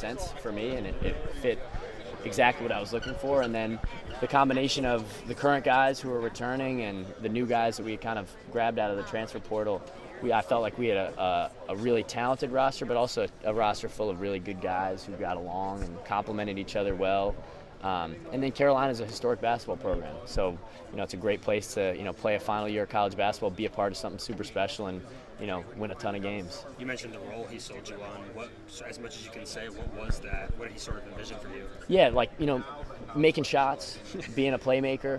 sense for me, and it fit exactly what I was looking for. And then the combination of the current guys who are returning and the new guys that we kind of grabbed out of the transfer portal, I felt like we had a really talented roster, but also a roster full of really good guys who got along and complemented each other well. And then Carolina is a historic basketball program, so it's a great place to play a final year of college basketball, be a part of something super special, and win a ton of games. You mentioned the role he sold you on. What, as much as you can say, what was that? What did he sort of envision for you? Yeah, making shots, being a playmaker,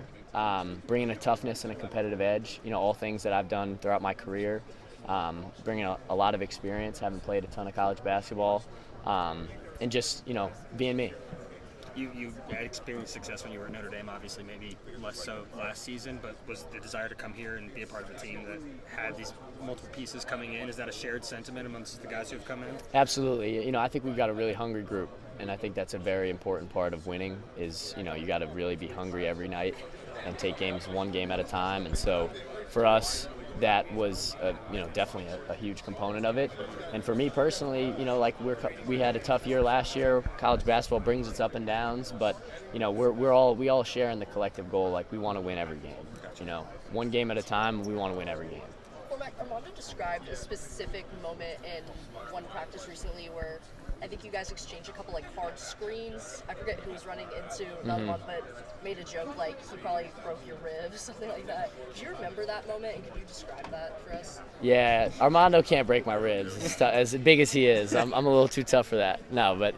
bringing a toughness and a competitive edge. All things that I've done throughout my career. Bringing a lot of experience, having played a ton of college basketball, and just being me. You had experienced success when you were at Notre Dame, obviously maybe less so last season, but was the desire to come here and be a part of a team that had these multiple pieces coming in, is that a shared sentiment amongst the guys who have come in? Absolutely. I think we've got a really hungry group, and I think that's a very important part of winning is, you got to really be hungry every night and take games one game at a time. And so for us, that was definitely a huge component of it. And for me personally, we had a tough year last year. College basketball brings its up and downs, but we all share in the collective goal. Like, we want to win every game. One game at a time. We want to win every game. Cormac, Armando described a specific moment in one practice recently where I think you guys exchanged a couple hard screens. I forget who was running into another one, but made a joke like he probably broke your ribs, something like that. Do you remember that moment, and can you describe that for us? Yeah, Armando can't break my ribs. As big as he is, I'm a little too tough for that. No, but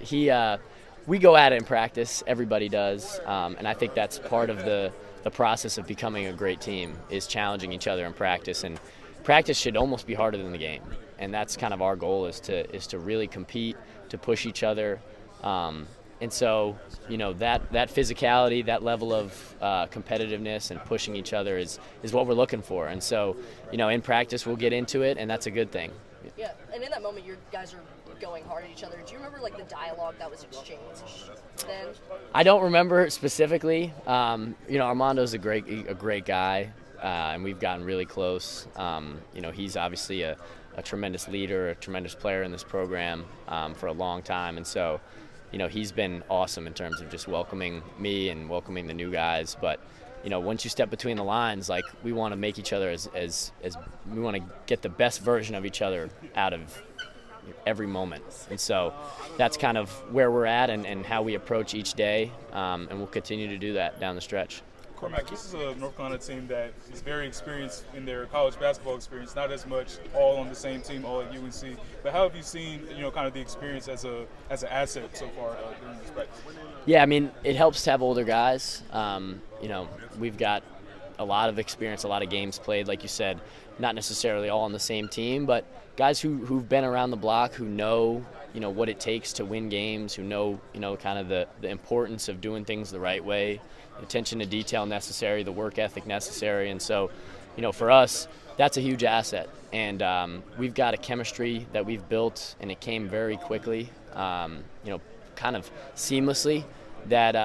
we go at it in practice. Everybody does, and I think that's part of the process of becoming a great team is challenging each other in practice. And practice should almost be harder than the game, and that's kind of our goal is to really compete, to push each other, and so that physicality, that level of competitiveness and pushing each other is what we're looking for. And so in practice we'll get into it, and that's a good thing. Yeah, and in that moment you guys are going hard at each other. Do you remember the dialogue that was exchanged then? I don't remember specifically. Armando's a great guy. And we've gotten really close. He's obviously a tremendous leader, a tremendous player in this program for a long time. And so, he's been awesome in terms of just welcoming me and welcoming the new guys. But, once you step between the lines, we want to make each other as we want to get the best version of each other out of every moment. And so that's kind of where we're at and how we approach each day. And we'll continue to do that down the stretch. Cormac, this is a North Carolina team that is very experienced in their college basketball experience, not as much all on the same team, all at UNC. But how have you seen, kind of the experience as an asset so far during this practice? Yeah, I mean, it helps to have older guys. We've got a lot of experience, a lot of games played, like you said, not necessarily all on the same team, but guys who've been around the block, who know, what it takes to win games, who know, kind of the importance of doing things the right way, attention to detail necessary, the work ethic necessary. And so, for us, that's a huge asset. And we've got a chemistry that we've built, and it came very quickly, kind of seamlessly, that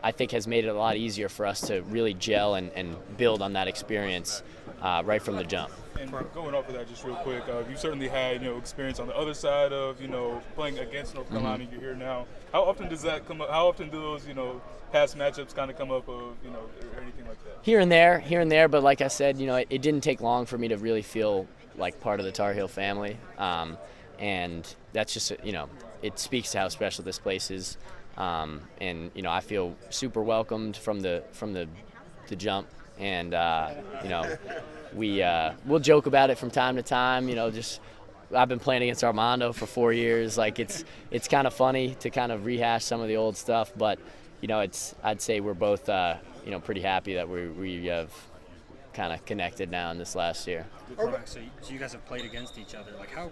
I think has made it a lot easier for us to really gel and build on that experience right from the jump. And going off of that just real quick, you certainly had, experience on the other side of, playing against North Carolina. You're here now. How often does that come up? How often do those, past matchups kind of come up of, or anything like that? Here and there, but like I said, it didn't take long for me to really feel like part of the Tar Heel family. And that's just, it speaks to how special this place is. And, I feel super welcomed from the jump. And, we'll joke about it from time to time, I've been playing against Armando for 4 years. It's kind of funny to kind of rehash some of the old stuff, but, I'd say we're both, pretty happy that we have kind of connected now in this last year. So you guys have played against each other. How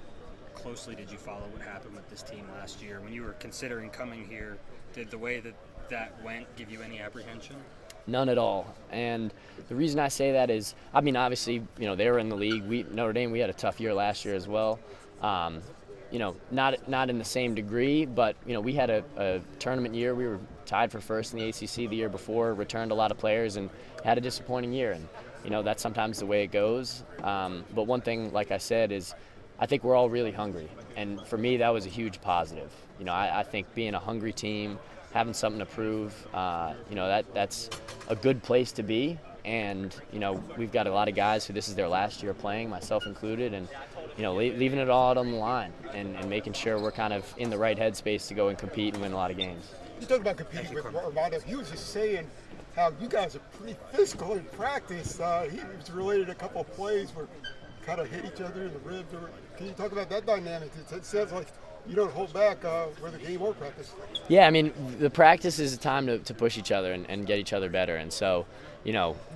closely did you follow what happened with this team last year? When you were considering coming here, did the way that went give you any apprehension? None at all. And the reason I say that is, obviously, they were in the league. Notre Dame, we had a tough year last year as well. Not in the same degree, but, we had a tournament year. We were tied for first in the ACC the year before, returned a lot of players, and had a disappointing year. And, that's sometimes the way it goes. But one thing, like I said, is, I think we're all really hungry, and for me that was a huge positive. I think being a hungry team, having something to prove, that's a good place to be. And we've got a lot of guys who this is their last year playing, myself included, and leaving it all out on the line and making sure we're kind of in the right headspace to go and compete and win a lot of games. You talk about competing with Armando. He was just saying how you guys are pretty physical in practice. He was related a couple of plays where kind of hit each other in the ribs. Can you talk about that dynamic? It sounds like you don't hold back whether game or practice. Yeah, I mean, the practice is a time to push each other and get each other better. And so,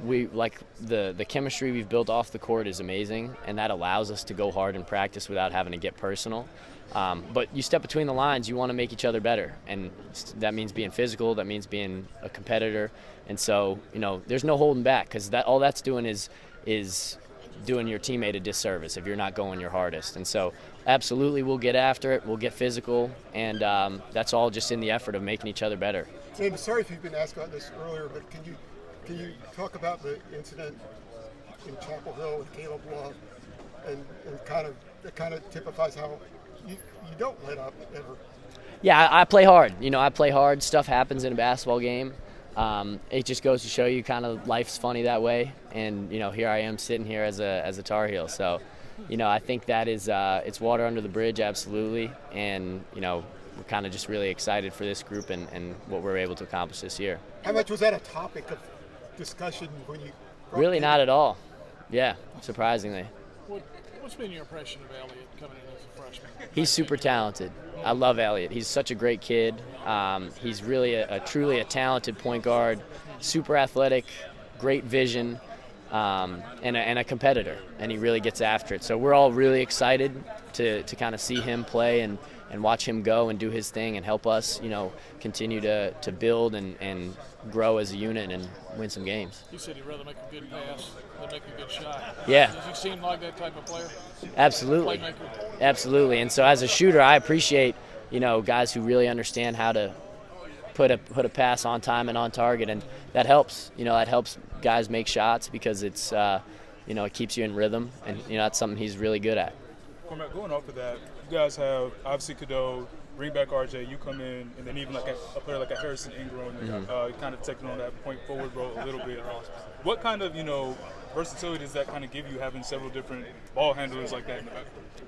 we like the chemistry we've built off the court is amazing, and that allows us to go hard in practice without having to get personal. But you step between the lines, you want to make each other better, and that means being physical, that means being a competitor. And so, there's no holding back, because all that's doing is doing your teammate a disservice if you're not going your hardest. And so absolutely we'll get after it, we'll get physical, and that's all just in the effort of making each other better. I'm sorry if you've been asked about this earlier, but can you talk about the incident in Chapel Hill with Caleb Love and kind of typifies how you don't let up ever? Yeah, I play hard. I play hard. Stuff happens in a basketball game. It just goes to show you kind of life's funny that way. And, here I am sitting here as a Tar Heel. So, I think that is it's water under the bridge, absolutely. And, we're kind of just really excited for this group and what we're able to accomplish this year. How much was that a topic of discussion when you? Really not at all. Yeah, surprisingly. What's been your impression of Elliott coming in as a freshman? He's super talented. I love Elliott. He's such a great kid. He's really truly a talented point guard, super athletic, great vision, and a competitor, and he really gets after it. So we're all really excited to kind of see him play and watch him go and do his thing and help us, continue to build and grow as a unit and win some games. You said he'd rather make a good pass than make a good shot. Yeah. Does he seem like that type of player? Absolutely. Playmaker? Absolutely. And so as a shooter, I appreciate, guys who really understand how to put a pass on time and on target, and that helps. That helps guys make shots because it's, it keeps you in rhythm, and, that's something he's really good at. Cormac, going off of that, you guys have obviously Cadeau, bring back RJ, you come in, and then even like a player like a Harrison Ingram, kind of taking on that point forward role a little bit. What kind of, versatility does that kind of give you, having several different ball handlers like that in the back?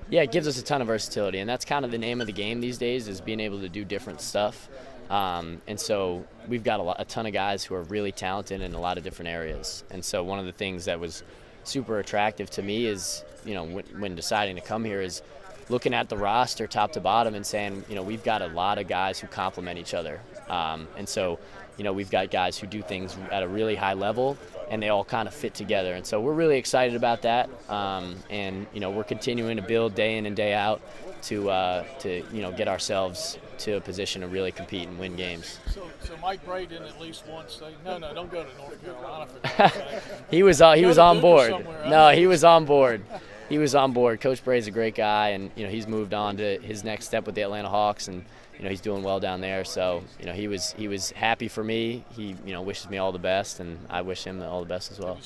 Yeah, it gives us a ton of versatility, and that's kind of the name of the game these days, is being able to do different stuff. And so we've got a ton of guys who are really talented in a lot of different areas. And so one of the things that was super attractive to me is, when deciding to come here, is looking at the roster top to bottom and saying, we've got a lot of guys who complement each other. And so, we've got guys who do things at a really high level, and they all kind of fit together. And so we're really excited about that. And, we're continuing to build day in and day out to get ourselves to a position to really compete and win games. So Mike Bray didn't at least once say, no, don't go to North Carolina for that. He was on board. No, he was on board. He was on board. Coach Bray's a great guy, and he's moved on to his next step with the Atlanta Hawks, and he's doing well down there. So he was happy for me. He wishes me all the best, and I wish him all the best as well.